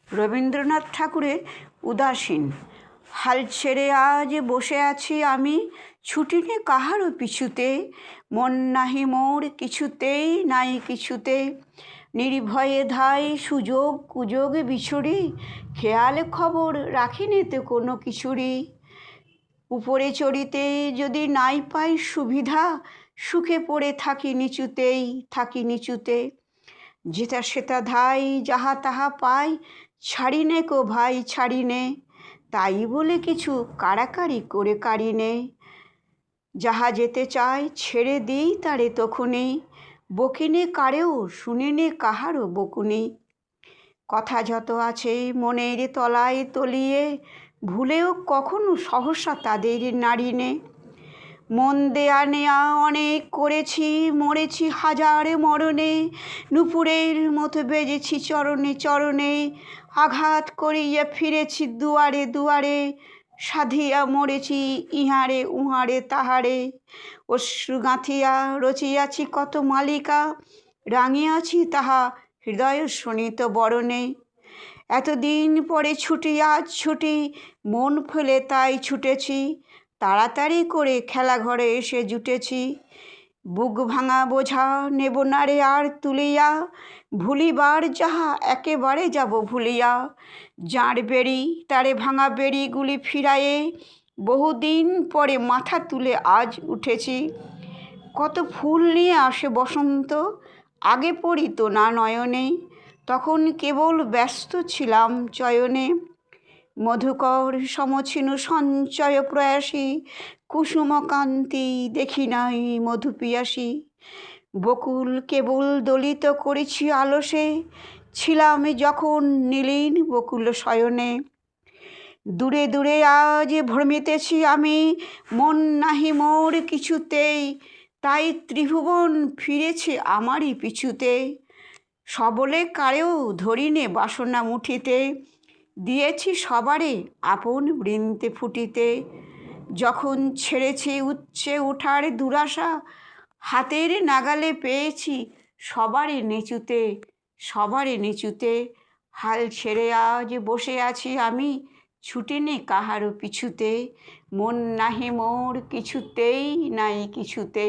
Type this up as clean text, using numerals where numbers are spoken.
রবীন্দ্রনাথ ঠাকুরের উদাসীন। হাল ছেড়ে আজ বসে আছি আমি, ছুটিনে কাহারও পিছুতে, মন নাহি মোর কিছুতেই নাই কিছুতে। নির্ভয়ে ধাই সুযোগ কুযোগ বিছুরি, খেয়াল খবর রাখিনি তো কোনো কিছুরই। উপরে চড়িতে যদি নাই পাই সুবিধা, সুখে পড়ে থাকি নিচুতেই, থাকি নিচুতে। যেটা সেটা ধাই যাহা তাহা পাই, ছাড়ি নে কো ভাই ছাড়ি নে, তাই বলে কিছু কাড়াকাড়ি করে কাড়ি নে। যাহা যেতে চায় ছেড়ে দিই তারে তখনই, বকিনে কারেও শুনিনে কাহারও বকুনি। কথা যত আছে মনের তলায় তলিয়ে, ভুলেও কখনো সহসা তাদের নাড়িনে। মন দেয়া নেয়া অনেক করেছি, মরেছি হাজার মরণে, নুপুরের মতো বেজেছি চরণে চরণে। আঘাত করিয়া ফিরেছি দুয়ারে দুয়ারে, সাধিয়া মরেছি ইহারে উহারে তাহারে। অশ্রু গাঁথিয়া রচিয়াছি কত মালিকা, রাঙিয়াছি তাহা হৃদয় শোণিত বরণে। এতদিন পরে ছুটি আজ ছুটি, মন ফেলে তাই ছুটেছি, তাড়াতাড়ি করে খেলাঘরে এসে জুটেছি। বুক ভাঙা বোঝা নেব না রে আর তুলিয়া, ভুলিবার যাহা একেবারে যাব ভুলিয়া। যাঁর বেড়ি তারে ভাঙা বেড়িগুলি ফিরায়ে, বহুদিন পরে মাথা তুলে আজ উঠেছি। কত ফুল নিয়ে আসে বসন্ত, আগে পড়িত না নয়নে, তখন কেবল ব্যস্ত ছিলাম চয়নে। মধুকর সমছিনু সঞ্চয় প্রয়াসী, কুসুমকান্তি দেখি নাই মধু পিয়াসী। বকুল কেবল দলিত করেছি আলসে, ছিলাম যখন নীলীন বকুল শয়নে। দূরে দূরে আজ ভ্রমিতেছি আমি, মন নাহি মোর কিছুতেই, তাই ত্রিভুবন ফিরেছে আমারই পিছুতে। সবলে কারেও ধরিনে বাসনা মুঠিতে, দিয়েছি সবারে আপন বৃন্তে ফুটিতে। যখন ছেড়েছি উচ্চে ওঠার দুরাশা, হাতের নাগালে পেয়েছি সবারে নিচুতে, সবারে নিচুতে। হাল ছেড়ে আজ বসে আছি আমি, ছুটিনে কাহারও পিছুতে, মন নাহি মোর কিছুতেই নাই কিছুতে।